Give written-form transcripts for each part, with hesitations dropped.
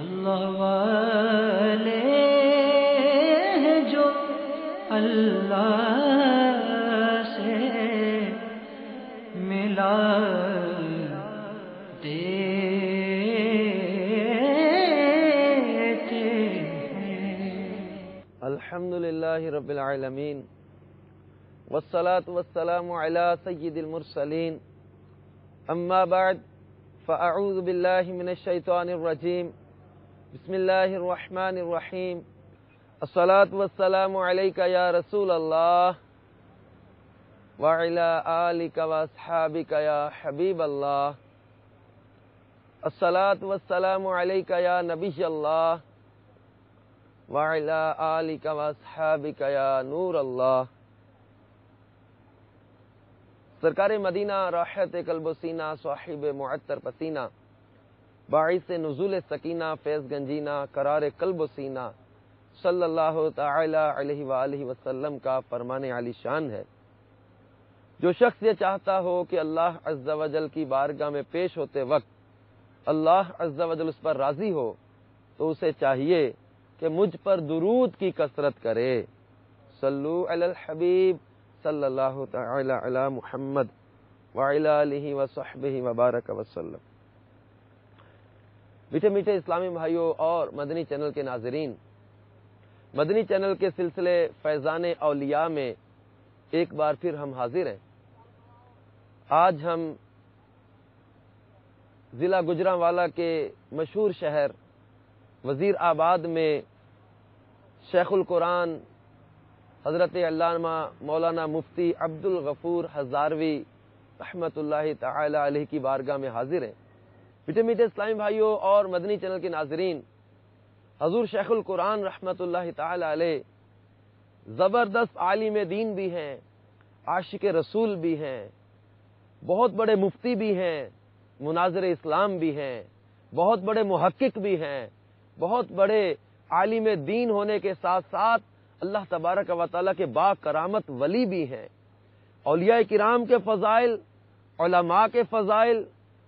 اللہ والے ہیں جو اللہ سے ملاتے ہیں۔ الحمدللہ رب العالمین والصلاة والسلام علی سید المرسلین اما بعد فاعوذ باللہ من الشیطان الرجیم بسم اللہ الرحمن الرحیم الصلاة والسلام علیک یا رسول اللہ وعلی آلک واصحابک یا حبیب اللہ الصلاة والسلام علیک یا نبی اللہ وعلی آلک واصحابک یا نور اللہ۔ سرکار مدینہ راحت قلب و سینہ صاحب معطر پسینہ باعث نزول سکینہ فیض گنجینہ قرار قلب و سینہ صلی اللہ تعالی علیہ وآلہ وسلم کا فرمان عالی شان ہے۔ جو شخص یہ چاہتا ہو کہ اللہ عز و جل کی بارگاہ میں پیش ہوتے وقت اللہ عز و جل اس پر راضی ہو تو اسے چاہیے کہ مجھ پر درود کی کثرت کرے۔ صلو علی الحبیب صلی اللہ تعالی علی محمد وعلی آلہ وصحبہ وبارک وسلم۔ میٹھے میٹھے اسلامی بھائیوں اور مدنی چینل کے ناظرین، مدنی چینل کے سلسلے فیضان اولیاء میں ایک بار پھر ہم حاضر ہیں۔ آج ہم ضلع گوجرانوالا کے مشہور شہر وزیر آباد میں شیخ القرآن حضرت علامہ مولانا مفتی عبدالغفور ہزاروی رحمۃ اللہ تعالی علیہ کی بارگاہ میں حاضر ہیں۔ میٹھے میٹھے اسلامی بھائیوں اور مدنی چینل کے ناظرین، حضور شیخ القرآن رحمۃ اللہ تعالی علیہ زبردست عالم دین بھی ہیں، عاشق رسول بھی ہیں، بہت بڑے مفتی بھی ہیں، مناظر اسلام بھی ہیں، بہت بڑے محقق بھی ہیں، بہت بڑے عالم دین ہونے کے ساتھ ساتھ اللہ تبارک و تعالیٰ کے با کرامت ولی بھی ہیں۔ اولیاء کرام کے فضائل، علماء کے فضائل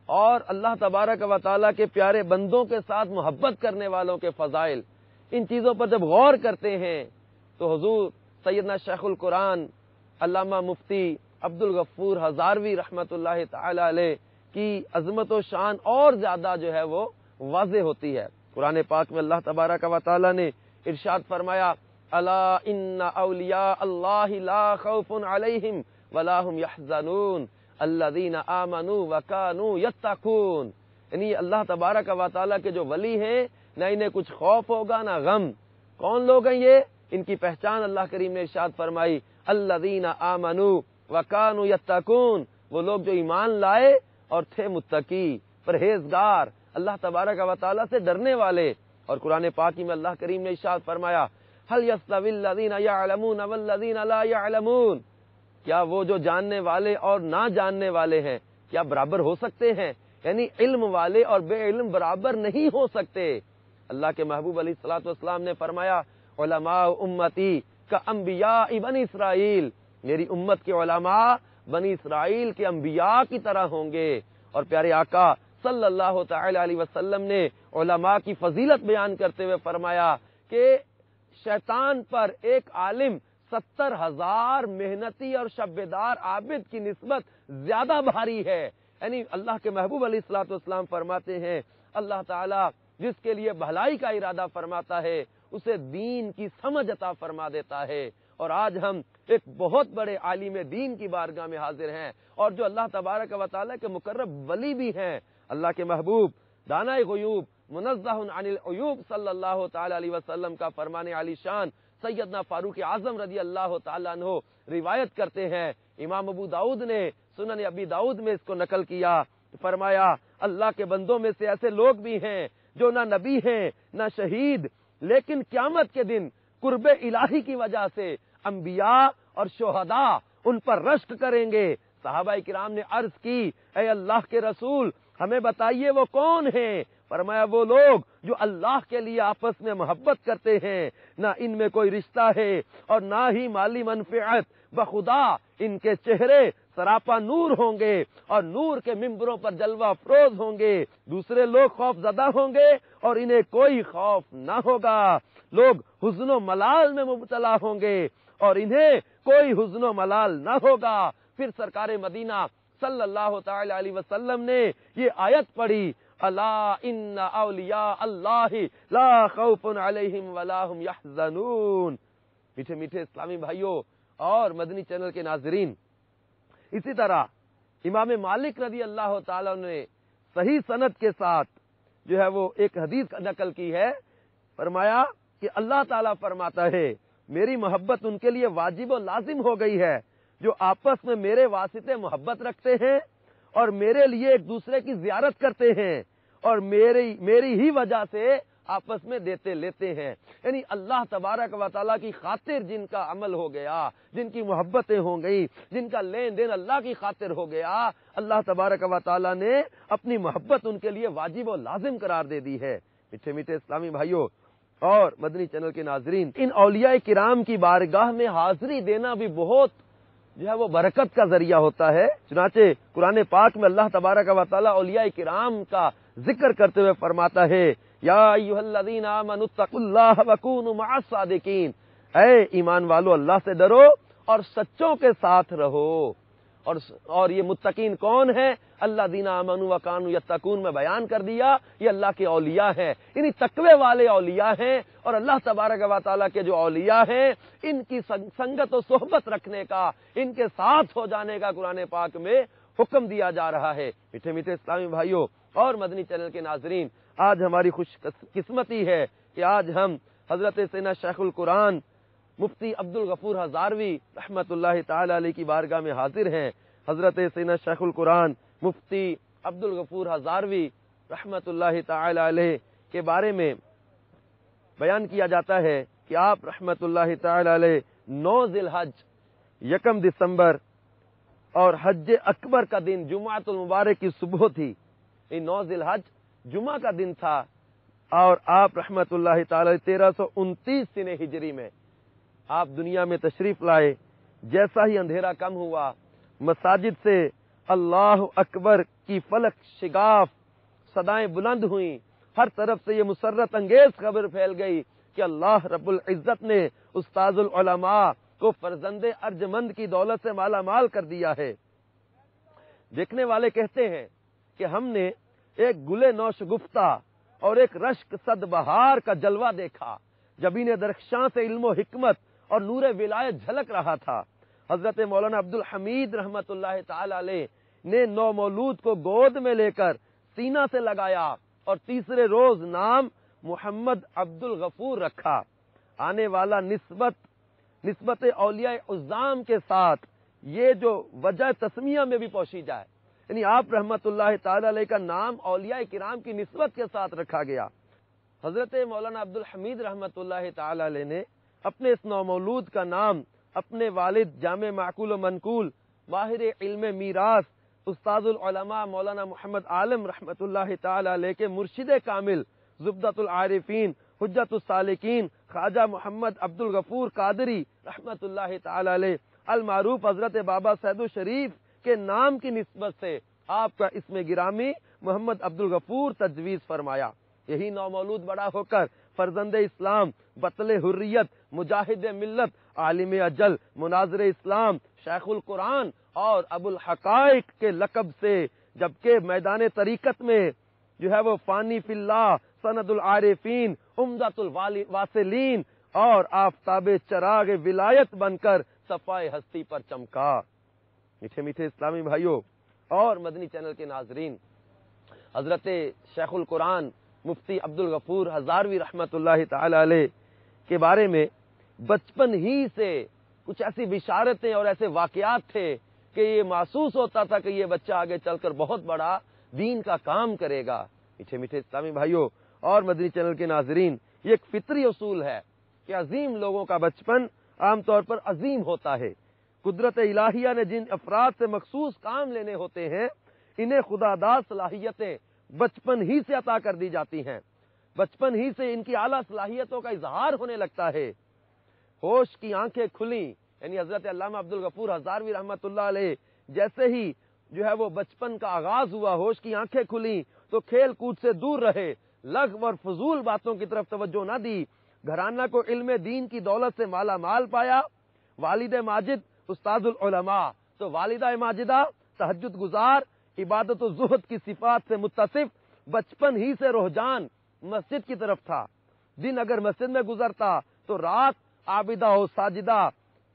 اور اللہ تبارک و تعالیٰ کے پیارے بندوں کے ساتھ محبت کرنے والوں کے فضائل، ان چیزوں پر جب غور کرتے ہیں تو حضور سیدنا شیخ القرآن علامہ مفتی عبدالغفور ہزاروی رحمۃ اللہ تعالی علیہ کی عظمت و شان اور زیادہ جو ہے وہ واضح ہوتی ہے۔ قرآن پاک میں اللہ تبارک و تعالیٰ نے ارشاد فرمایا، الا ان اولیاء اللہ لا خوف علیہم ولا هم يحزنون الذین آمنوا وکانوا یتقون۔ یعنی اللہ تبارک و تعالیٰ کے جو ولی ہیں نہ انہیں کچھ خوف ہوگا نہ غم۔ کون لوگ ہیں یہ؟ ان کی پہچان اللہ کریم نے ارشاد فرمائی، الذین آمنوا وکانوا یتقون، وہ لوگ جو ایمان لائے اور تھے متقی، پرہیزگار، اللہ تبارک و تعالیٰ سے ڈرنے والے۔ اور قرآن پاک میں اللہ کریم نے ارشاد فرمایا، هل يستوي الذين يعلمون والذين لا يعلمون، کیا وہ جو جاننے والے اور نہ جاننے والے ہیں کیا برابر ہو سکتے ہیں؟ یعنی علم والے اور بے علم برابر نہیں ہو سکتے۔ اللہ کے محبوب علیہ الصلوۃ والسلام نے فرمایا، علماء امتی کانبیاء بنی اسرائیل، میری امت کے علماء بنی اسرائیل کے انبیاء کی طرح ہوں گے۔ اور پیارے آقا صلی اللہ تعالی علیہ وسلم نے علماء کی فضیلت بیان کرتے ہوئے فرمایا کہ شیطان پر ایک عالم 70,000 محنتی اور شبیدار عابد کی نسبت زیادہ بھاری ہے۔ یعنی اللہ کے محبوب علیہ الصلوۃ والسلام فرماتے ہیں، اللہ تعالیٰ جس کے لیے بھلائی کا ارادہ فرماتا ہے اسے دین کی سمجھ عطا فرما دیتا ہے۔ اور آج ہم ایک بہت بڑے عالم دین کی بارگاہ میں حاضر ہیں اور جو اللہ تبارک و تعالیٰ کے مقرب ولی بھی ہیں۔ اللہ کے محبوب دانائے غیوب منزہ عن العیوب صلی اللہ تعالی علیہ وسلم کا فرمان علی شان سیدنا فاروق اعظم رضی اللہ تعالیٰ عنہ روایت کرتے ہیں۔ امام ابو داؤد نے سنن ابی داؤد میں اس کو نقل کیا، فرمایا اللہ کے بندوں میں سے ایسے لوگ بھی ہیں جو نہ نبی ہیں نہ شہید، لیکن قیامت کے دن قرب الہی کی وجہ سے انبیاء اور شہداء ان پر رشک کریں گے۔ صحابہ کرام نے عرض کی، اے اللہ کے رسول ہمیں بتائیے وہ کون ہیں؟ فرمایا وہ لوگ جو اللہ کے لیے آپس میں محبت کرتے ہیں، نہ ان میں کوئی رشتہ ہے اور نہ ہی مالی منفعت، بخدا ان کے چہرے سراپا نور ہوں گے اور نور کے ممبروں پر جلوہ افروز ہوں گے. دوسرے لوگ خوف زدہ ہوں گے اور انہیں کوئی خوف نہ ہوگا. لوگ حزن و ملال میں مبتلا ہوں گے اور انہیں کوئی حزن و ملال نہ ہوگا. پھر سرکار مدینہ صلی اللہ تعالی علیہ وسلم نے یہ آیت پڑھی، الا ان اولیاء اللہ لا خوف علیہم ولا هم یحزنون. میٹھے میٹھے اسلامی بھائیوں اور مدنی چینل کے ناظرین، اسی طرح امام مالک رضی اللہ تعالیٰ نے صحیح سند کے ساتھ جو ہے وہ ایک حدیث نقل کی ہے. فرمایا کہ اللہ تعالیٰ فرماتا ہے میری محبت ان کے لیے واجب و لازم ہو گئی ہے جو آپس میں میرے واسطے محبت رکھتے ہیں اور میرے لیے ایک دوسرے کی زیارت کرتے ہیں اور میری ہی وجہ سے آپس میں دیتے لیتے ہیں. یعنی اللہ تبارک و تعالیٰ کی خاطر جن کا عمل ہو گیا، جن کی محبتیں ہو گئی، جن کا لین دین اللہ کی خاطر ہو گیا، اللہ تبارک و تعالیٰ نے اپنی محبت ان کے لیے واجب و لازم قرار دے دی ہے. میٹھے میٹھے اسلامی بھائیوں اور مدنی چینل کے ناظرین، ان اولیاء کرام کی بارگاہ میں حاضری دینا بھی بہت جو ہے وہ برکت کا ذریعہ ہوتا ہے. چنانچہ قرآن پاک میں اللہ تبارک و تعالیٰ اولیاء کرام کا ذکر کرتے ہوئے فرماتا ہے یا ایھا الذین آمنوا اتقوا اللہ وکونوا مع الصادقین. اے ایمان والو اللہ سے ڈرو اور سچوں کے ساتھ رہو. اور یہ متقین کون ہیں؟ الذین آمنوا وکانوا یتقون میں بیان کر دیا، یہ اللہ کے اولیاء ہیں، یعنی تقوی والے اولیاء ہیں. اور اللہ تبارک و تعالیٰ کے جو اولیاء ہیں ان کی سنگت و صحبت رکھنے کا، ان کے ساتھ ہو جانے کا قرآن پاک میں حکم دیا جا رہا ہے. میٹھے میٹھے اسلامی بھائیوں اور مدنی چینل کے ناظرین، آج ہماری خوش قسمتی ہے کہ آج ہم حضرت سیدنا شیخ القرآن مفتی عبدالغفور ہزاروی رحمت اللہ تعالی علیہ کی بارگاہ میں حاضر ہیں. حضرت سیدنا شیخ القرآن مفتی عبدالغفور ہزاروی رحمت اللہ تعالی علیہ کے بارے میں بیان کیا جاتا ہے کہ آپ رحمت اللہ تعالی علیہ 9 ذی الحج 1 دسمبر اور حج اکبر کا دن جمعۃ المبارک کی صبح تھی. 9 ذی الحج جمعہ کا دن تھا اور آپ رحمت اللہ تعالی 1329 سنہ ہجری میں آپ دنیا میں تشریف لائے. جیسا ہی اندھیرا کم ہوا، مساجد سے اللہ اکبر کی فلک شگاف صدائیں بلند ہوئیں. ہر طرف سے یہ مسرت انگیز خبر پھیل گئی کہ اللہ رب العزت نے استاذ العلماء کو فرزند ارجمند کی دولت سے مالا مال کر دیا ہے. دیکھنے والے کہتے ہیں کہ ہم نے ایک گلے نوشگفتہ اور ایک رشک صد بہار کا جلوہ دیکھا. جبین درخشاں سے علم و حکمت اور نور ولایت جھلک رہا تھا. حضرت مولانا عبدالحمید رحمت اللہ تعالی علیہ نے نومولود کو گود میں لے کر سینہ سے لگایا اور تیسرے روز نام محمد عبدالغفور رکھا. آنے والا نسبت اولیاء عظام کے ساتھ یہ جو وجہ تسمیہ میں بھی پوشی جائے، یعنی آپ رحمت اللہ تعالی علیہ کا نام اولیاء کرام کی نسبت کے ساتھ رکھا گیا. حضرت مولانا عبدالحمید رحمت اللہ تعالی علیہ نے اپنے اس نومولود کا نام اپنے والد جامع معقول و منقول ماہر علم میراث استاذ العلماء مولانا محمد عالم رحمت اللہ تعالی علیہ کے مرشد کامل زبدۃ العارفین حجت السالکین خواجہ محمد عبدالغفور قادری رحمت اللہ تعالی علیہ المعروف حضرت بابا سید الشریف کے نام کی نسبت سے آپ کا اسم گرامی محمد عبدالغفور تجویز فرمایا. یہی نومولود بڑا ہو کر فرزند اسلام، بطل حریت، مجاہد ملت، عالم اجل، مناظر اسلام، شیخ القرآن اور ابو الحقائق کے لقب سے، جبکہ میدان طریقت میں جو ہے وہ فانی فی اللہ، سند العارفین، عمدۃ الواصلین اور آفتاب چراغ ولایت بن کر صفائے ہستی پر چمکا. میٹھے میٹھے اسلامی بھائیوں اور مدنی چینل کے ناظرین، حضرت شیخ القرآن مفتی عبدالغفور ہزاروی رحمت اللہ تعالی علیہ کے بارے میں بچپن ہی سے کچھ ایسی بشارتیں اور ایسے واقعات تھے کہ یہ محسوس ہوتا تھا کہ یہ بچہ آگے چل کر بہت بڑا دین کا کام کرے گا. میٹھے میٹھے اسلامی بھائیوں اور مدنی چینل کے ناظرین، یہ ایک فطری اصول ہے کہ عظیم لوگوں کا بچپن عام طور پر عظیم ہوتا ہے. قدرت الہیہ نے جن افراد سے مخصوص کام لینے ہوتے ہیں انہیں خدا داد صلاحیتیں بچپن ہی سے عطا کر دی جاتی ہیں. بچپن ہی سے ان کی اعلیٰ صلاحیتوں کا اظہار ہونے لگتا ہے. ہوش کی آنکھیں کھلیں، یعنی حضرت علامہ عبدالغفور ہزاروی رحمت اللہ علیہ جیسے ہی جو ہے وہ بچپن کا آغاز ہوا، ہوش کی آنکھیں کھلیں تو کھیل کود سے دور رہے، لغو اور فضول باتوں کی طرف توجہ نہ دی، گھرانہ کو علم دین کی دولت سے مالا مال پایا۔ والد ماجد استاد العلماء، تو والدہ ماجدہ تہجد گزار، عبادت و زہد کی صفات سے متصف، بچپن ہی سے رجحان مسجد کی طرف تھا۔ دن اگر مسجد میں گزرتا تو رات عابدہ و ساجدہ۔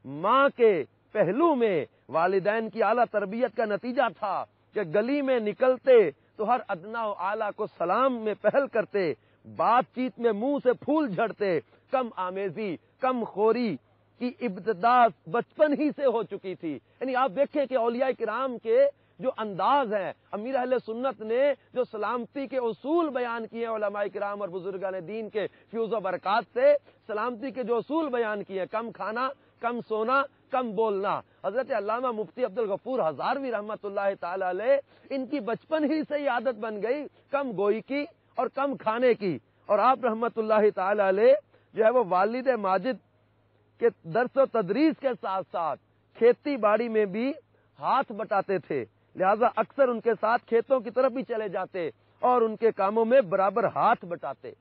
ماں کے پہلو میں والدین کی اعلیٰ تربیت کا نتیجہ تھا کہ گلی میں نکلتے تو ہر ادنا و اعلیٰ کو سلام میں پہل کرتے، بات چیت میں منہ سے پھول جھڑتے، کم آمیزی، کم خوری کی ابتدا بچپن ہی سے ہو چکی تھی۔ یعنی آپ دیکھیں کہ اولیاء کرام کے جو انداز ہیں، امیر اہل سنت نے جو سلامتی کے اصول بیان کیے ہیں علماء کرام اور بزرگان دین کے فیوز و برکات سے، سلامتی کے جو اصول بیان کیے ہیں، کم کھانا، کم سونا، کم بولنا، حضرت علامہ مفتی عبدالغفور ہزاروی رحمۃ اللہ تعالی علیہ، ان کی بچپن ہی سے یہ عادت بن گئی کم گوئی کی اور کم کھانے کی۔ اور آپ رحمۃ اللہ تعالی علیہ جو ہے وہ والد ماجد کے درس و تدریس کے ساتھ ساتھ کھیتی باڑی میں بھی ہاتھ بٹاتے تھے، لہذا اکثر ان کے ساتھ کھیتوں کی طرف بھی چلے جاتے اور ان کے کاموں میں برابر ہاتھ بٹاتے۔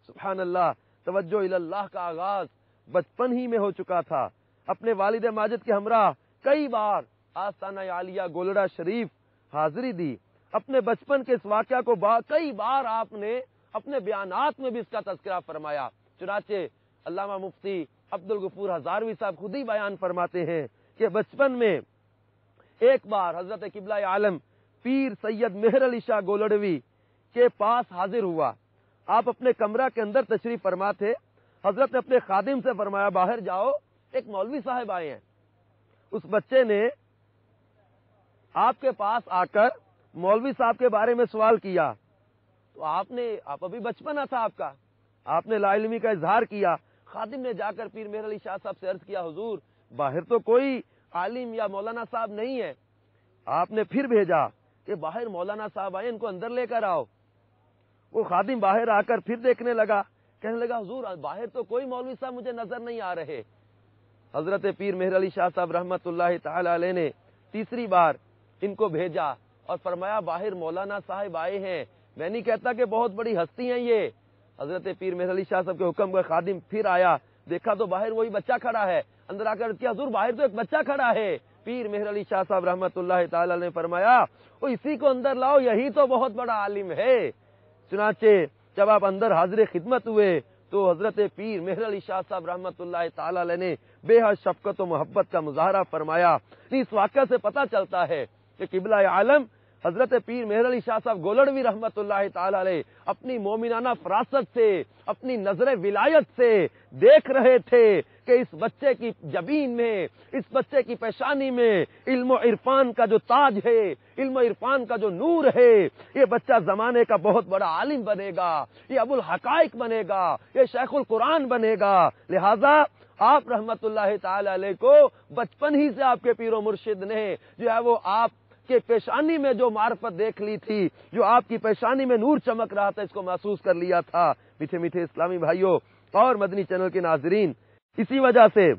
سبحان اللہ، توجہ الی اللہ کا آغاز بچپن ہی میں ہو چکا تھا۔ اپنے والد ماجد کے ہمراہ کئی بار آستانہ عالیہ گولڑا شریف حاضری دی۔ اپنے بچپن کے اس واقعہ کو کئی بار آپ نے اپنے بیانات میں بھی اس کا تذکرہ فرمایا۔ چنانچہ علامہ مفتی عبدالغفور ہزاروی صاحب خود ہی بیان فرماتے ہیں کہ بچپن میں ایک بار حضرت قبلہ عالم پیر سید مہر علی شاہ گولڑوی کے پاس حاضر ہوا۔ آپ اپنے کمرہ کے اندر تشریف فرما تھے۔ حضرت نے اپنے خادم سے فرمایا باہر جاؤ، ایک مولوی صاحب آئے ہیں۔ اس بچے نے آپ کے پاس آ کر مولوی صاحب کے بارے میں سوال کیا تو آپ ابھی بچپنا تھا آپ نے لا علمی کا اظہار کیا۔ خادم نے جا کر پیر مہر علی شاہ صاحب سے عرض کیا حضور باہر تو کوئی عالم یا مولانا صاحب نہیں ہے۔ آپ نے پھر بھیجا کہ باہر مولانا صاحب آئے، ان کو اندر لے کر آؤ۔ وہ خادم باہر آ کر پھر دیکھنے لگا، کہنے لگا حضور باہر تو کوئی مولوی صاحب مجھے نظر نہیں آ رہے۔ حضرت پیر مہر علی شاہ صاحب رحمۃ اللہ تعالی علیہ نے تیسری بار ان کو بھیجا اور فرمایا باہر مولانا صاحب آئے ہیں، میں نہیں کہتا کہ بہت بڑی ہستی ہیں یہ۔ حضرت پیر مہر علی شاہ صاحب کے حکم کا خادم پھر آیا، دیکھا تو باہر وہی بچہ کھڑا ہے، اندر آ کر کیا حضور باہر تو ایک بچہ کھڑا ہے۔ پیر مہر علی شاہ صاحب رحمۃ اللہ تعالی نے فرمایا وہ اسی کو اندر لاؤ، یہی تو بہت بڑا عالم ہے۔ چنانچہ جب آپ اندر حاضر خدمت ہوئے تو حضرت پیر مہر علی شاہ صاحب رحمۃ اللہ تعالی علیہ نے بے حد شفقت و محبت کا مظاہرہ فرمایا۔ اس واقعہ سے پتہ چلتا ہے کہ قبلہ عالم حضرت پیر مہر علی شاہ صاحب گولڑوی رحمۃ اللہ تعالی علیہ اپنی مومنانہ فراست سے، اپنی نظر ولایت سے دیکھ رہے تھے کہ اس بچے کی جبین میں، اس بچے کی پیشانی میں علم و عرفان کا جو تاج ہے، علم و عرفان کا جو نور ہے، یہ بچہ زمانے کا بہت بڑا عالم بنے گا، یہ ابو الحقائق بنے گا، یہ شیخ القرآن بنے گا۔ لہذا آپ رحمت اللہ تعالی علیہ کو بچپن ہی سے آپ کے پیر و مرشد نے جو ہے وہ آپ کے پیشانی میں جو معرفت دیکھ لی تھی، جو آپ کی پیشانی میں نور چمک رہا تھا، اس کو محسوس کر لیا تھا۔ میٹھے میٹھے اسلامی بھائیوں اور مدنی چینل کے ناظرین، اسی وجہ سے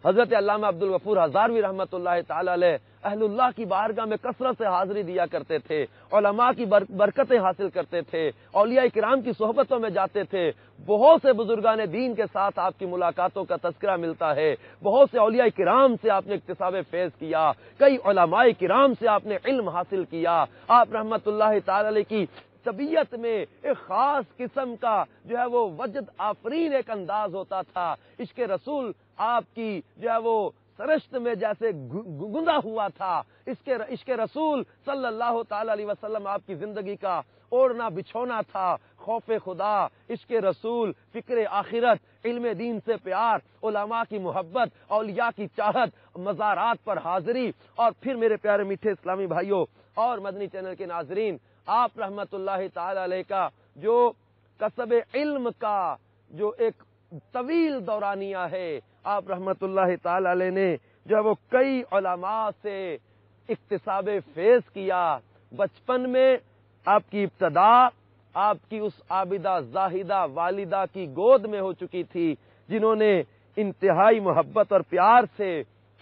حضرت علامہ عبدالغفور ہزاروی رحمۃ اللہ تعالی علیہ اہل اللہ کی بارگاہ میں کثرت سے حاضری دیا کرتے تھے، علماء کی برکتیں حاصل کرتے تھے، اولیاء کرام کی صحبتوں میں جاتے تھے۔ بہت سے بزرگان دین کے ساتھ آپ کی ملاقاتوں کا تذکرہ ملتا ہے، بہت سے اولیاء کرام سے آپ نے اکتساب فیض کیا، کئی علماء کرام سے آپ نے علم حاصل کیا۔ آپ رحمت اللہ تعالی علیہ کی طبیعت میں ایک خاص قسم کا جو ہے وہ وجد آفرین ایک انداز ہوتا تھا۔ عشق رسول آپ کی جو ہے وہ سرشت میں جیسے گندا ہوا تھا۔ عشق رسول صلی اللہ تعالی علیہ وسلم آپ کی زندگی کا اوڑھنا بچھونا تھا۔ خوف خدا، عشق رسول، فکر آخرت، علم دین سے پیار، علماء کی محبت، اولیاء کی چاہت، مزارات پر حاضری، اور پھر میرے پیارے میٹھے اسلامی بھائیوں اور مدنی چینل کے ناظرین، آپ رحمت اللہ تعالی علیہ کا جو کسب علم کا جو ایک طویل دورانیہ ہے، آپ رحمت اللہ تعالی علیہ نے جو ہے وہ کئی علماء سے اکتساب فیض کیا۔ بچپن میں آپ کی ابتدا آپ کی اس عابدہ زاہدہ والدہ کی گود میں ہو چکی تھی، جنہوں نے انتہائی محبت اور پیار سے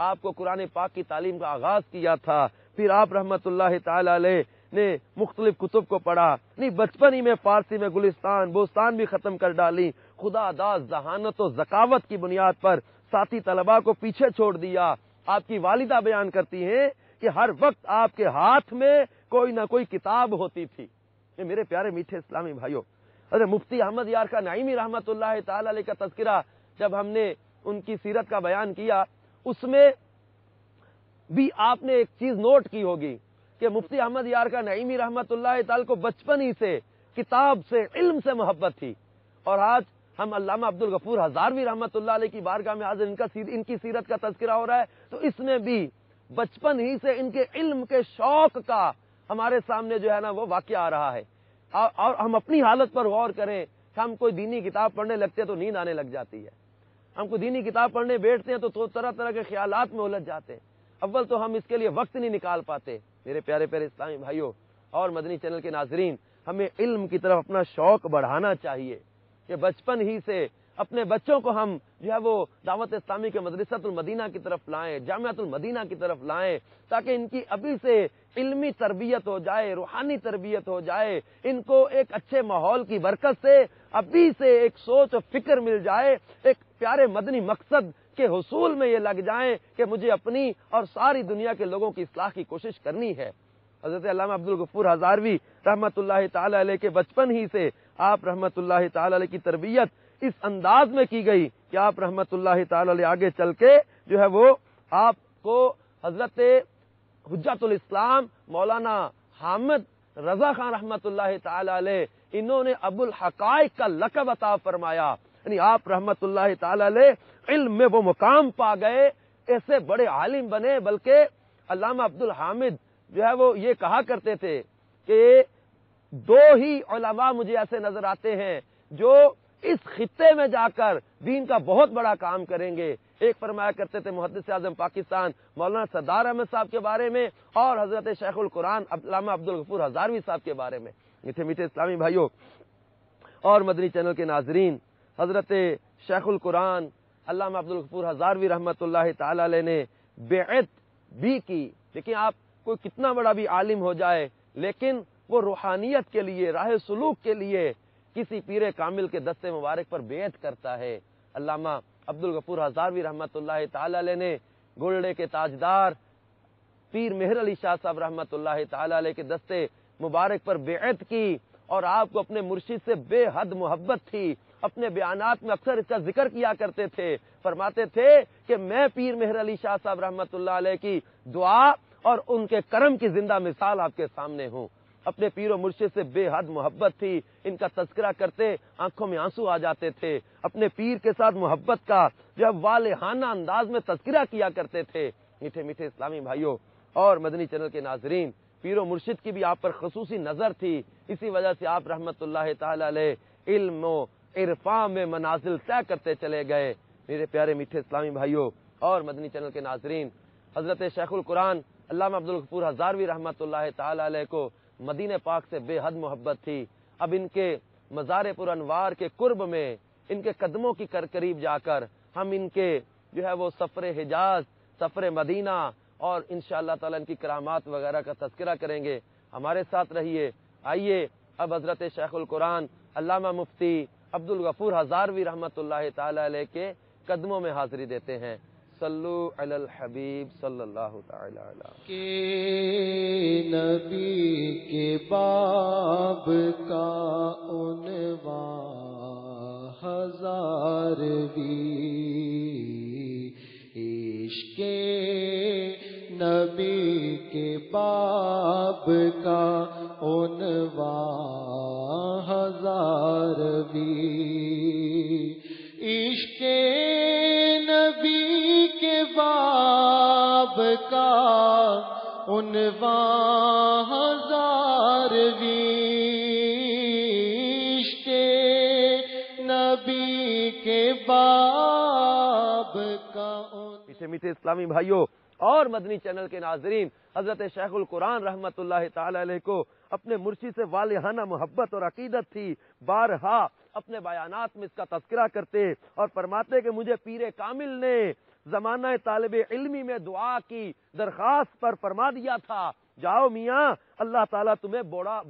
آپ کو قرآن پاک کی تعلیم کا آغاز کیا تھا، پھر آپ رحمت اللہ تعالی علیہ نے مختلف کتب کو پڑھا، نہیں بچپن ہی میں فارسی میں گلستان بوستان بھی ختم کر ڈالی، خدا داز ذہانت و ذکاوت کی بنیاد پر ساتھی طلباء کو پیچھے چھوڑ دیا۔ آپ کی والدہ بیان کرتی ہیں کہ ہر وقت آپ کے ہاتھ میں کوئی نہ کوئی کتاب ہوتی تھی۔ یہ میرے پیارے میٹھے اسلامی بھائیوں، حضرت مفتی احمد یار کا نعیمی رحمت اللہ تعالی علیہ کا تذکرہ جب ہم نے ان کی سیرت کا بیان کیا، اس میں بھی آپ نے ایک چیز نوٹ کی ہوگی کہ مفتی احمد یار کا نعیمی رحمت اللہ تعالی کو بچپن ہی سے کتاب سے علم سے محبت تھی، اور آج ہم علامہ عبدالغفور ہزاروی رحمت اللہ علیہ کی بارگاہ میں حاضر ان کی سیرت کا تذکرہ ہو رہا ہے، تو اس میں بھی بچپن ہی سے ان کے علم کے شوق کا ہمارے سامنے جو ہے نا وہ واقعہ آ رہا ہے۔ اور ہم اپنی حالت پر غور کریں کہ ہم کوئی دینی کتاب پڑھنے لگتے ہیں تو نیند آنے لگ جاتی ہے، ہم کوئی دینی کتاب پڑھنے بیٹھتے ہیں تو طرح طرح کے خیالات میں الجھ جاتے ہیں، اول تو ہم اس کے لیے وقت نہیں نکال پاتے۔ میرے پیارے پیارے اسلامی بھائیوں اور مدنی چینل کے ناظرین، ہمیں علم کی طرف اپنا شوق بڑھانا چاہیے کہ بچپن ہی سے اپنے بچوں کو ہم جو ہے وہ دعوت اسلامی کے مدرسۃ المدینہ کی طرف لائیں، جامعۃ المدینہ کی طرف لائیں، تاکہ ان کی ابھی سے علمی تربیت ہو جائے، روحانی تربیت ہو جائے، ان کو ایک اچھے ماحول کی برکت سے ابھی سے ایک سوچ و فکر مل جائے، ایک پیارے مدنی مقصد کے حصول میں یہ لگ جائیں کہ مجھے اپنی اور ساری دنیا کے لوگوں کی اصلاح کی کوشش کرنی ہے۔ حضرت علامہ عبدالغفور ہزاروی رحمت اللہ تعالی علیہ کے بچپن ہی سے آپ رحمت اللہ تعالی علیہ کی تربیت اس انداز میں کی گئی کہ آپ رحمت اللہ تعالی علیہ آگے چل کے جو ہے وہ آپ کو حضرت حجت الاسلام مولانا حامد رضا خان رحمت اللہ تعالی علیہ انہوں نے ابو الحقائق کا لقب عطا فرمایا، یعنی آپ رحمت اللہ تعالی علیہ علم میں وہ مقام پا گئے، ایسے بڑے عالم بنے، بلکہ علامہ عبد الحامد جو ہے وہ یہ کہا کرتے تھے کہ دو ہی علماء مجھے ایسے نظر آتے ہیں جو اس خطے میں جا کر دین کا بہت بڑا کام کریں گے۔ ایک فرمایا کرتے تھے محدث اعظم پاکستان مولانا سردار احمد صاحب کے بارے میں، اور حضرت شیخ القرآن علامہ عبدالغفور ہزاروی صاحب کے بارے میں۔ میٹھے میٹھے اسلامی بھائیوں اور مدنی چینل کے ناظرین، حضرت شیخ القرآن علامہ عبدالغفور ہزاروی رحمت اللہ تعالی علیہ نے بیعت بھی کی۔ لیکن آپ کوئی کتنا بڑا بھی عالم ہو جائے، لیکن وہ روحانیت کے لیے، راہ سلوک کے لیے کسی پیر کامل کے دستے مبارک پر بیعت کرتا ہے۔ علامہ عبدالغفور ہزاروی رحمت اللہ تعالی علیہ نے گولڈے کے تاجدار پیر مہر علی شاہ صاحب رحمت اللہ تعالی علیہ کے دستے مبارک پر بیعت کی، اور آپ کو اپنے مرشد سے بے حد محبت تھی۔ اپنے بیانات میں اکثر اس کا ذکر کیا کرتے تھے، فرماتے تھے کہ میں پیر مہر علی شاہ صاحب رحمت اللہ علیہ کی دعا اور ان کے کرم کی زندہ مثال آپ کے سامنے ہوں۔ اپنے پیر و مرشد سے بے حد محبت تھی، ان کا تذکرہ کرتے آنکھوں میں آنسو آ جاتے تھے۔ اپنے پیر کے ساتھ محبت کا جب والہانہ انداز میں تذکرہ کیا کرتے تھے۔ میٹھے میٹھے اسلامی بھائیوں اور مدنی چینل کے ناظرین، پیر و مرشد کی بھی آپ پر خصوصی نظر تھی، اسی وجہ سے آپ رحمت اللہ تعالی علیہ علم و عرفان میں منازل طے کرتے چلے گئے۔ میرے پیارے میٹھے اسلامی بھائیوں اور مدنی چینل کے ناظرین، حضرت شیخ القرآن علامہ عبدالغفور ہزاروی رحمت اللہ تعالی علیہ کو مدینہ پاک سے بے حد محبت تھی۔ اب ان کے مزار پر انوار کے قرب میں ان کے قدموں کی قریب جا کر ہم ان کے جو ہے وہ سفر حجاز، سفر مدینہ اور انشاءاللہ تعالی ان کی کرامات وغیرہ کا تذکرہ کریں گے۔ ہمارے ساتھ رہیے۔ آئیے اب حضرت شیخ القرآن علامہ مفتی عبدالغفور ہزاروی رحمت اللہ تعالی علیہ کے قدموں میں حاضری دیتے ہیں۔ صلو علی الحبیب صلی اللہ تعالی علیہ کہ نبی کے باب کا عنوان ہزاروی، عشق نبی کے باب کا عنوان ہزاروی، عشق نبی کے باب کا عنوان ہزاروی، عشق نبی کے باب کا میٹھے میٹھے اسلامی بھائیوں اور مدنی چینل کے ناظرین، حضرت شیخ القرآن رحمت اللہ تعالی علیہ کو اپنے مرشد سے والہانہ محبت اور عقیدت تھی۔ بارہا اپنے بیانات میں اس کا تذکرہ کرتے اور فرماتے کہ مجھے پیر کامل نے زمانہ طالب علمی میں دعا کی درخواست پر فرما دیا تھا، جاؤ میاں اللہ تعالیٰ تمہیں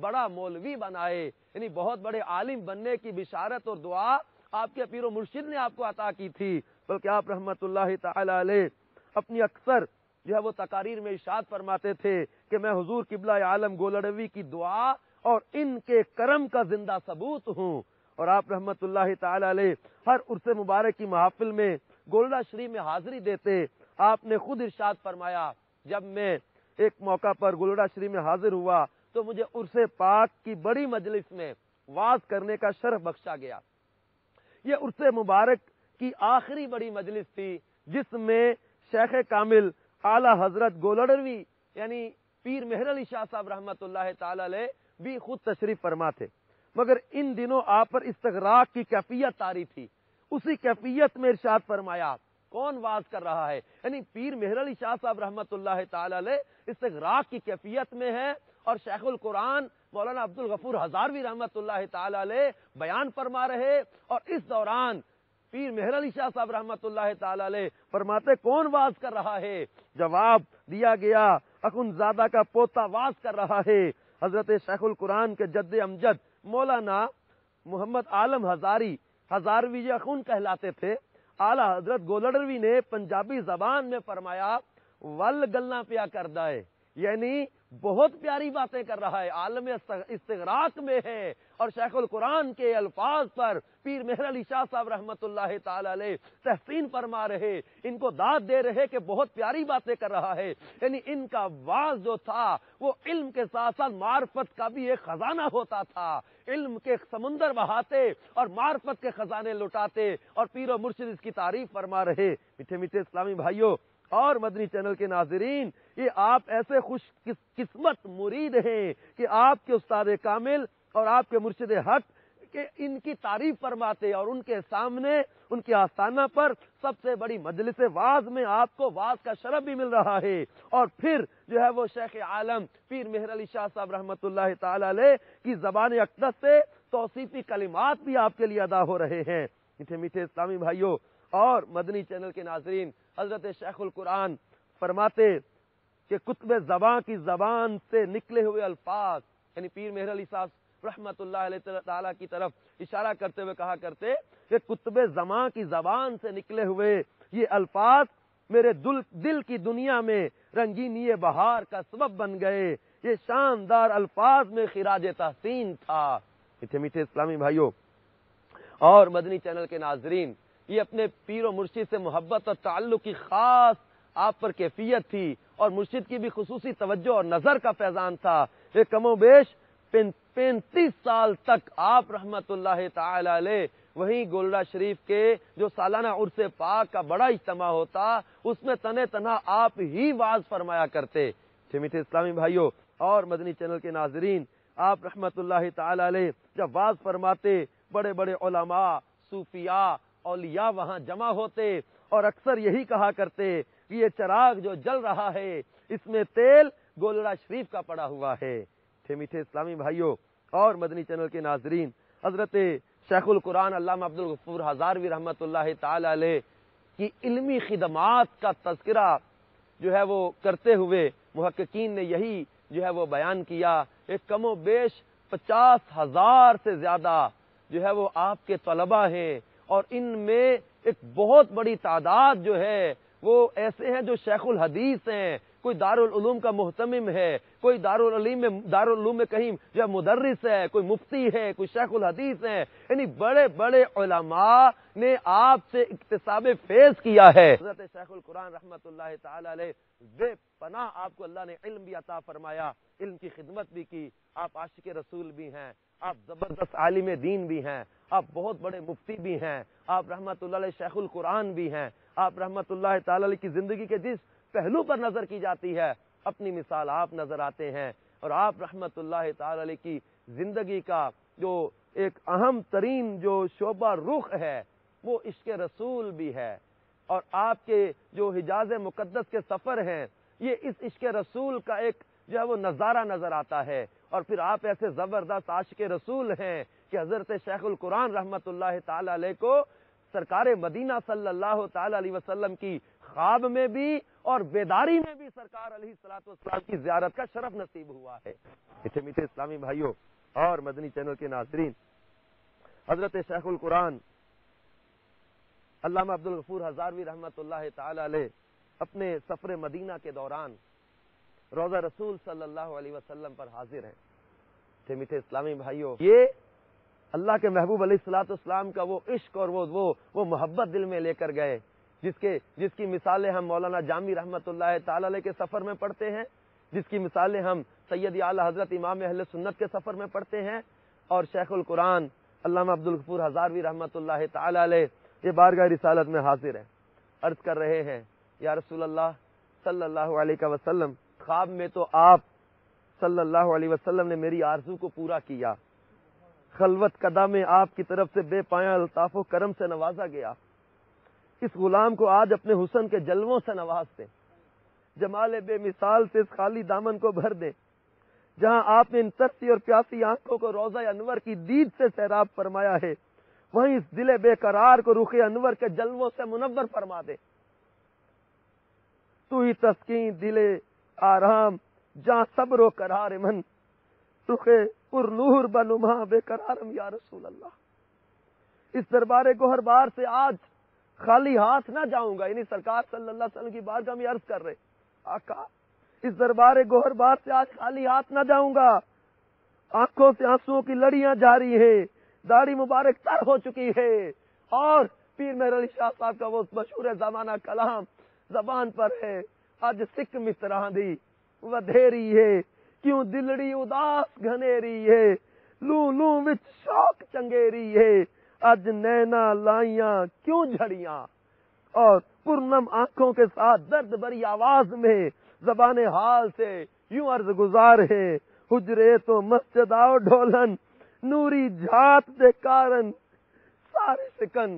بڑا مولوی بنائے، یعنی بہت بڑے عالم بننے کی بشارت اور دعا آپ کے پیر و مرشد نے آپ کو عطا کی تھی۔ بلکہ آپ رحمت اللہ تعالی علیہ اپنی اکثر جو ہے وہ تقاریر میں ارشاد فرماتے تھے کہ میں حضور قبلہ عالم گولڑوی کی دعا اور ان کے کرم کا زندہ ثبوت ہوں۔ اور آپ رحمت اللہ تعالی علیہ ہر عرس مبارک کی محافل میں گولڑا شریف میں حاضری دیتے۔ آپ نے خود ارشاد فرمایا، جب میں ایک موقع پر گولڑا شریف میں حاضر ہوا تو مجھے عرس پاک کی بڑی مجلس میں وعظ کرنے کا شرف بخشا گیا۔ یہ عرس مبارک کی آخری بڑی مجلس تھی جس میں شیخ کامل اعلیٰ حضرت گولڑوی یعنی پیر مہر علی شاہ صاحب رحمت اللہ تعالی علیہ بھی خود تشریف فرما تھے، مگر ان دنوں آپ پر استغراق کی کیفیت طاری تھی۔ اسی کیفیت میں ارشاد فرمایا، کون واز کر رہا ہے؟ یعنی پیر مہر علی شاہ صاحب رحمت اللہ تعالی علیہ استغراق کی کیفیت میں ہے اور شیخ القرآن مولانا عبدالغفور ہزاروی رحمت اللہ تعالی علیہ بیان فرما رہے، اور اس دوران پیر مہر علی شاہ صاحب رحمت اللہ تعالی علیہ فرماتے کون واز کر رہا ہے؟ جواب دیا گیا، اخنزادہ کا پوتا واز کر رہا ہے۔ حضرت شیخ القرآن کے جد امجد مولانا محمد عالم ہزاروی جو اخون کہلاتے تھے، اعلیٰ حضرت گولڑوی نے پنجابی زبان میں فرمایا ول گلنا پیا کردا ہے، یعنی بہت پیاری باتیں کر رہا ہے، عالم استغراق میں ہے، اور شیخ القرآن کے الفاظ پر پیر مہر علی شاہ صاحب رحمت اللہ تعالی علیہ تحسین فرما رہے، ان کو داد دے رہے کہ بہت پیاری باتیں کر رہا ہے۔ یعنی ان کا واز جو تھا وہ علم کے ساتھ ساتھ معرفت کا بھی ایک خزانہ ہوتا تھا، علم کے سمندر بہاتے اور معرفت کے خزانے لٹاتے، اور پیر و مرشد اس کی تعریف فرما رہے۔ میٹھے میٹھے اسلامی بھائیوں اور مدنی چینل کے ناظرین، یہ آپ ایسے خوش قسمت مرید ہیں کہ آپ کے استاد کامل اور آپ کے مرشد حق کہ ان کی تعریف فرماتے، اور ان کے سامنے ان کے آستانہ پر سب سے بڑی مجلس واز میں آپ کو واز کا شرف بھی مل رہا ہے، اور پھر جو ہے وہ شیخ عالم پیر مہر علی شاہ صاحب رحمت اللہ تعالی علیہ کی زبان اقدس سے توصیفی کلمات بھی آپ کے لیے ادا ہو رہے ہیں۔ میٹھے میٹھے اسلامی بھائیوں اور مدنی چینل کے ناظرین، حضرت شیخ القرآن فرماتے کہ کتب زباں کی زبان سے نکلے ہوئے الفاظ، یعنی پیر مہر علی صاحب رحمت اللہ علیہ تعالیٰ کی طرف اشارہ کرتے ہوئے کہا کرتے کہ کتب زباں کی زبان سے نکلے ہوئے یہ الفاظ میرے دل کی دنیا میں رنگینی بہار کا سبب بن گئے، یہ شاندار الفاظ میں خراج تحسین تھا۔ میٹھے میٹھے اسلامی بھائیوں اور مدنی چینل کے ناظرین، یہ اپنے پیر و مرشد سے محبت اور تعلق کی خاص آپ پر کیفیت تھی، اور مرشد کی بھی خصوصی توجہ اور نظر کا فیضان تھا۔ یہ کم و بیش 35 سال تک آپ رحمت اللہ تعالی علیہ وہیں گولڑا شریف کے جو سالانہ عرس پاک کا بڑا اجتماع ہوتا، اس میں تنہ تنہا آپ ہی واز فرمایا کرتے۔ میٹھے اسلامی بھائیوں اور مدنی چینل کے ناظرین، آپ رحمت اللہ تعالی علیہ جب واز فرماتے، بڑے بڑے علماء، صوفیاء، اولیاء وہاں جمع ہوتے، اور اکثر یہی کہا کرتے کہ یہ چراغ جو جل رہا ہے اس میں تیل گولڑا شریف کا پڑا ہوا ہے۔ میٹھے اسلامی بھائیوں اور مدنی چینل کے ناظرین، حضرت شیخ القرآن علامہ عبدالغفور ہزاروی رحمت اللہ تعالی علیہ کی علمی خدمات کا تذکرہ جو ہے وہ کرتے ہوئے محققین نے یہی جو ہے وہ بیان کیا، ایک کم و بیش 50,000 سے زیادہ جو ہے وہ آپ کے طلبہ ہیں، اور ان میں ایک بہت بڑی تعداد جو ہے وہ ایسے ہیں جو شیخ الحدیث ہیں، کوئی دارالعلوم کا محتمم ہے، کوئی دارالعلوم میں کہیں جو مدرس ہے، کوئی مفتی ہے، کوئی شیخ الحدیث ہے، یعنی بڑے بڑے علماء نے آپ سے اکتساب فیض کیا ہے۔ حضرت شیخ القرآن رحمت اللہ تعالی علیہ بے پناہ آپ کو اللہ نے علم بھی عطا فرمایا، علم کی خدمت بھی کی، آپ عاشق رسول بھی ہیں، آپ زبردست عالم دین بھی ہیں، آپ بہت بڑے مفتی بھی ہیں، آپ رحمت اللہ علیہ شیخ القرآن بھی ہیں، آپ رحمت اللہ تعالی علیہ کی زندگی کے جس پہلو پر نظر کی جاتی ہے اپنی مثال آپ نظر آتے ہیں، اور آپ رحمت اللہ تعالی علیہ کی زندگی کا جو ایک اہم ترین جو شعبہ رخ ہے وہ عشق رسول بھی ہے، اور آپ کے جو حجاز مقدس کے سفر ہیں یہ اس عشق رسول کا ایک جو ہے وہ نظارہ نظر آتا ہے، اور پھر آپ ایسے زبردست عاشق رسول ہیں کہ حضرت شیخ القرآن رحمت اللہ تعالی علیہ کو سرکار مدینہ صلی اللہ تعالی علیہ وسلم کی خواب میں بھی اور بیداری میں بھی سرکار علیہ الصلوۃ والسلام کی زیارت کا شرف نصیب ہوا ہے۔ میٹھے میٹھے اسلامی بھائیوں اور مدنی چینل کے ناظرین، حضرت شیخ القرآن علامہ عبدالغفور ہزاروی رحمۃ اللہ تعالی علیہ اپنے سفر مدینہ کے دوران روضہ رسول صلی اللہ علیہ وسلم پر حاضر ہیں۔ میٹھے میٹھے اسلامی بھائیوں، یہ اللہ کے محبوب علیہ الصلوۃ والسلام کا وہ عشق اور وہ محبت دل میں لے کر گئے جس کی مثالیں ہم مولانا جامی رحمۃ اللہ تعالی علیہ کے سفر میں پڑھتے ہیں، جس کی مثالیں ہم سید اعلی حضرت امام اہل سنت کے سفر میں پڑھتے ہیں، اور شیخ القرآن علامہ عبدالغفور ہزاروی رحمۃ اللہ تعالی علیہ یہ بارگاہ رسالت میں حاضر ہیں، عرض کر رہے ہیں یا رسول اللہ صلی اللہ علیہ وسلم، خواب میں تو آپ صلی اللہ علیہ وسلم نے میری آرزو کو پورا کیا، خلوت قدا میں آپ کی طرف سے بے پایاں الطاف و کرم سے نوازا گیا، اس غلام کو آج اپنے حسن کے جلووں سے نواز دیں، جمال بے مثال سے اس خالی دامن کو بھر دیں، جہاں آپ نے ان ترسی اور پیاسی آنکھوں کو روضہ انور کی دید سے سیراب فرمایا ہے، وہیں اس دل بے قرار کو رخ انور کے جلووں سے منور فرما دے۔ تو ہی تسکین دل آرام جہاں صبر و قرار من، رخ پر نور بنما بے قرارم یا رسول اللہ۔ اس دربار گوہر بار سے آج خالی ہاتھ نہ جاؤں گا، یعنی سرکار صلی اللہ علیہ وسلم کی بارگاہ میں عرض کر رہے آقا، اس دربار گوہر بار سے آج خالی ہاتھ نہ جاؤں گا، آنکھوں سے آنسوؤں کی لڑیاں جاری ہیں، داڑھی مبارک تر ہو چکی ہے، اور پیر مہر علی شاہ صاحب کا وہ مشہور زمانہ کلام زبان پر ہے، اج سکھ متراں دی ودھیری ہے، کیوں دلڑی اداس گھنیری ہے، لوں لوں وچ شوق چنگیری ہے، اج نینا لائیاں کیوں جھڑیاں، اور پرنم آنکھوں کے ساتھ درد بری آواز میں زبان حال سے یوں عرض گزار ہے، حجرے تو مسجد آؤ ڈھولن، نوری جھات دے کارن سارے سکن۔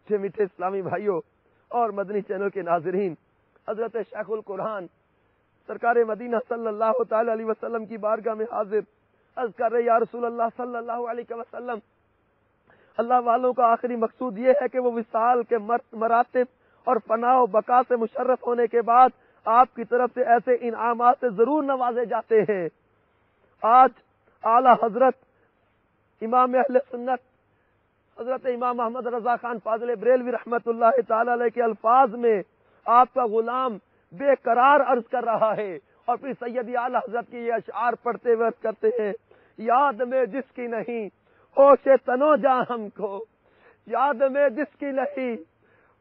میٹھے اسلامی بھائیوں اور مدنی چینل کے ناظرین، حضرت شیخ القرآن سرکار مدینہ صلی اللہ تعالی علیہ وسلم کی بارگاہ میں حاضر عرض کر رہے یا رسول اللہ صلی اللہ علیہ وسلم، اللہ والوں کا آخری مقصود یہ ہے کہ وہ وصال کے مراتب اور فنا و بقا سے مشرف ہونے کے بعد آپ کی طرف سے ایسے انعامات سے ضرور نوازے جاتے ہیں۔ آج اعلی حضرت امام اہل سنت حضرت امام محمد رضا خان فاضل بریلوی رحمت اللہ تعالی علیہ کے الفاظ میں آپ کا غلام بے قرار عرض کر رہا ہے، اور پھر سید اعلی حضرت کی یہ اشعار پڑھتے ہوئے عرض کرتے ہیں، یاد میں جس کی نہیں ہوش تنو جا ہم کو، یاد میں جس کی نہیں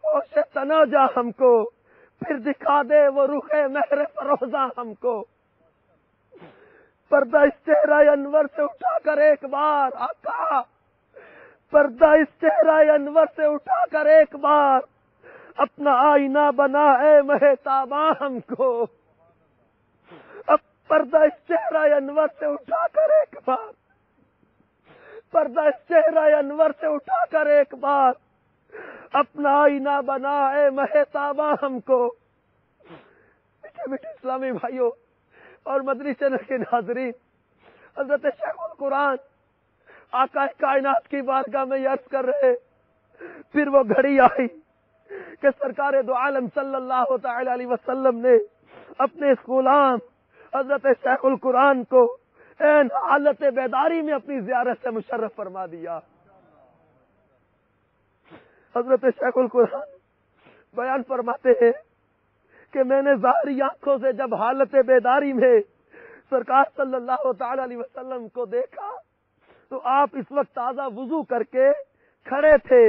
ہوش تنو جا ہم کو، پھر دکھا دے وہ رخ مہر فروزہ ہم کو، پردہ اس چہرہ انور سے اٹھا کر ایک بار آقا، پردہ اس چہرہ انور سے اٹھا کر ایک بار اپنا آئینہ بنا اے مہتاباں ہم کو، اب پردہ اس چہرہ انور سے اٹھا کر ایک بار، پردہ اس چہرہ انور سے اٹھا کر ایک بار اپنا آئینہ بنا اے مہتاباں ہم کو۔ میٹھے میٹھے اسلامی بھائیوں اور مدنی چینل کے ناظرین، حضرت شیخ القرآن آقا کائنات کی بارگاہ میں یہ عرض کر رہے، پھر وہ گھڑی آئی کہ سرکار دو عالم صلی اللہ تعالی علیہ وسلم نے اپنے اس غلام حضرت شیخ القرآن کو این حالت بیداری میں اپنی زیارت سے مشرف فرما دیا۔ حضرت شیخ القرآن بیان فرماتے ہیں کہ میں نے ظاہری آنکھوں سے جب حالت بیداری میں سرکار صلی اللہ تعالی علیہ وسلم کو دیکھا تو آپ اس وقت تازہ وضو کر کے کھڑے تھے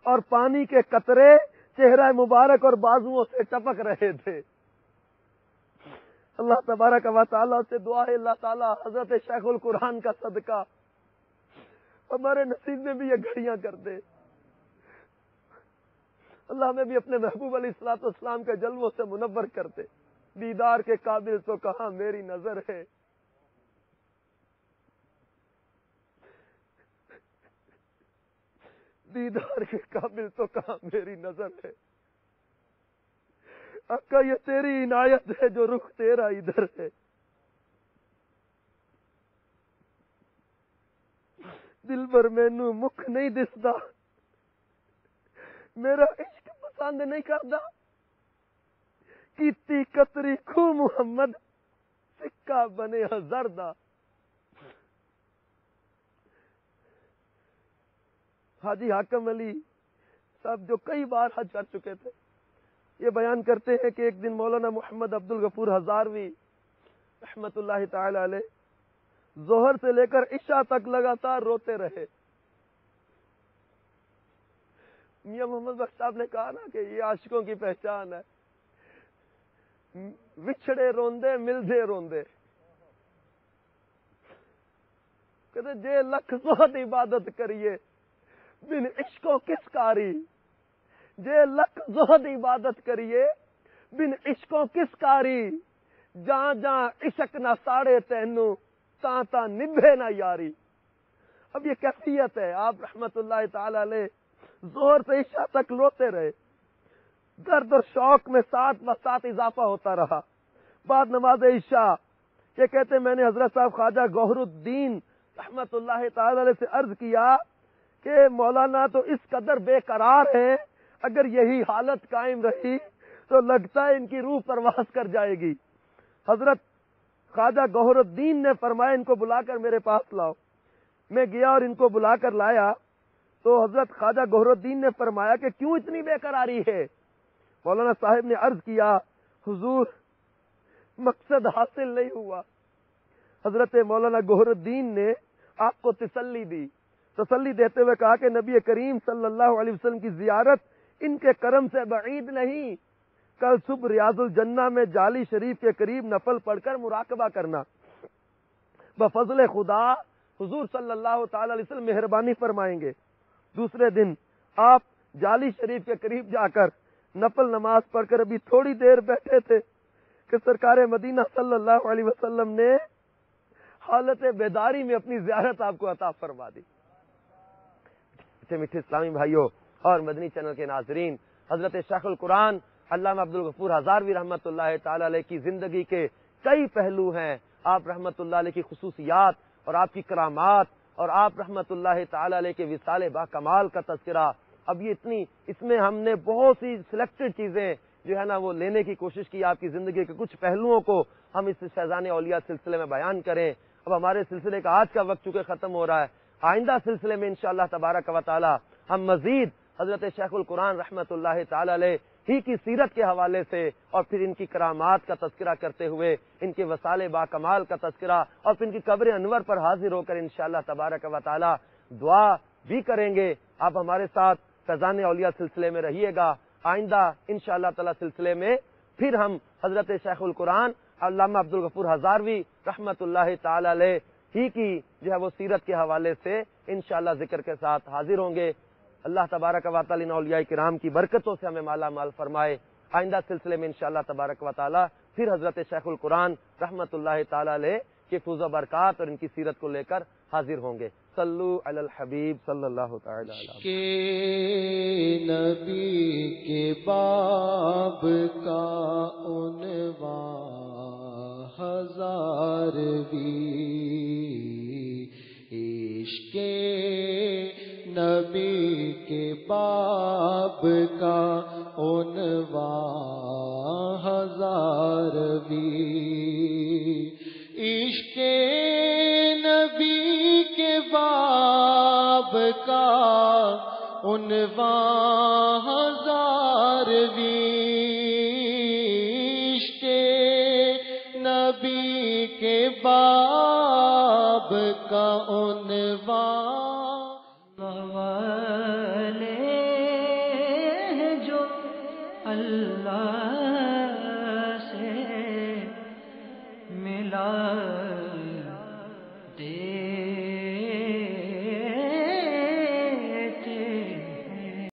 اور پانی کے قطرے چہرہ مبارک اور بازوؤں سے ٹپک رہے تھے۔ اللہ تبارک و تعالیٰ سے دعا ہے اللہ تعالیٰ حضرت شیخ القرآن کا صدقہ ہمارے نصیب میں بھی یہ گھڑیاں کر دے۔ اللہ ہمیں بھی اپنے محبوب علیہ الصلوۃ والسلام کے جلووں سے منور کر دے۔ دیدار کے قابل تو کہاں میری نظر ہے، دیدار کے قابل تو کہاں میری نظر ہے، آقا یہ تیری عنایت ہے جو رخ تیرا ادھر ہے۔ دل بر مینوں مکھ نہیں دسدا، میرا عشق پسند نہیں کرتا، کیتی کتری خو محمد سکہ بنے زردہ۔ حاجی حاکم علی صاحب جو کئی بار حج کر چکے تھے، یہ بیان کرتے ہیں کہ ایک دن مولانا محمد عبد الغفور ہزاروی رحمت اللہ تعالی علیہ ظہر سے لے کر عشاء تک لگاتار روتے رہے۔ میاں محمد بخش صاحب نے کہا نا کہ یہ عاشقوں کی پہچان ہے، وچھڑے روندے ملدے روندے۔ کہتے جے لکھ زہد عبادت کریے بن عشقوں کس کاری، جے لکھ زہد عبادت کریے بن عشقوں کس کاری، جہاں جہاں عشق نہ ساڑے تینوں تاں تاں نبھے نہ یاری۔ اب یہ کیفیت ہے، آپ رحمت اللہ تعالی علیہ ظہر سے عشاء تک روتے رہے، درد اور شوق میں ساتھ بساتھ اضافہ ہوتا رہا۔ بعد نماز عشاء یہ کہتے میں نے حضرت صاحب خواجہ گوہر الدین رحمت اللہ تعالی علیہ سے عرض کیا کہ مولانا تو اس قدر بے قرار ہیں، اگر یہی حالت قائم رہی تو لگتا ہے ان کی روح پرواز کر جائے گی۔ حضرت خواجہ گوہر الدین نے فرمایا ان کو بلا کر میرے پاس لاؤ۔ میں گیا اور ان کو بلا کر لایا تو حضرت خواجہ گوہر الدین نے فرمایا کہ کیوں اتنی بے قراری ہے؟ مولانا صاحب نے عرض کیا حضور مقصد حاصل نہیں ہوا۔ حضرت مولانا گوہر الدین نے آپ کو تسلی دی، تسلی دیتے ہوئے کہا کہ نبی کریم صلی اللہ علیہ وسلم کی زیارت ان کے کرم سے بعید نہیں، کل صبح ریاض الجنہ میں جالی شریف کے قریب نفل پڑھ کر مراقبہ کرنا، بفضل خدا حضور صلی اللہ تعالی علیہ وسلم مہربانی فرمائیں گے۔ دوسرے دن آپ جالی شریف کے قریب جا کر نفل نماز پڑھ کر ابھی تھوڑی دیر بیٹھے تھے کہ سرکار مدینہ صلی اللہ علیہ وسلم نے حالت بیداری میں اپنی زیارت آپ کو عطا فرما دی۔ میٹھے اسلامی بھائیوں اور مدنی چینل کے ناظرین، حضرت شیخ القرآن علامہ عبد الغفور ہزاروی رحمت اللہ تعالی علیہ کی زندگی کے کئی پہلو ہیں۔ آپ رحمت اللہ علیہ کی خصوصیات اور آپ کی کرامات اور آپ رحمت اللہ تعالی علیہ کے وصال با کمال کا تذکرہ، اب یہ اس میں ہم نے بہت سی سلیکٹڈ چیزیں جو ہے نا وہ لینے کی کوشش کی، آپ کی زندگی کے کچھ پہلوؤں کو ہم اس فیضان اولیاء سلسلے میں بیان کریں۔ اب ہمارے سلسلے کا آج کا وقت چونکہ ختم ہو رہا ہے، آئندہ سلسلے میں انشاءاللہ تبارک و تعالی ہم مزید حضرت شیخ القرآن رحمت اللہ تعالی علیہ ہی کی سیرت کے حوالے سے اور پھر ان کی کرامات کا تذکرہ کرتے ہوئے ان کے وصال با کمال کا تذکرہ اور پھر ان کی قبر انور پر حاضر ہو کر انشاءاللہ تبارک و تعالی دعا بھی کریں گے۔ آپ ہمارے ساتھ فیضان اولیاء سلسلے میں رہیے گا۔ آئندہ انشاءاللہ تعالی سلسلے میں پھر ہم حضرت شیخ القرآن علامہ عبد الغفور ہزاروی رحمت اللہ تعالی علیہ ہی کی جو ہے وہ سیرت کے حوالے سے انشاءاللہ ذکر کے ساتھ حاضر ہوں گے۔ اللہ تبارک و تعالی ان اولیاء کرام کی برکتوں سے ہمیں مالا مال فرمائے۔ آئندہ سلسلے میں انشاءاللہ تبارک و تعالی پھر حضرت شیخ القرآن رحمت اللہ تعالی علیہ کے فیض و برکات اور ان کی سیرت کو لے کر حاضر ہوں گے۔ صلو علی الحبیب صلی اللہ تعالی علیہ کہ نبی کے باب کا عنوان ہزاروی، عشق نبی کے باب کا عنوان ہزاروی، عشق نبی کے باب کا عنوان ہزاروی، عشق نبی کے باب کا عنوان والے ہیں جو اللہ سے ملا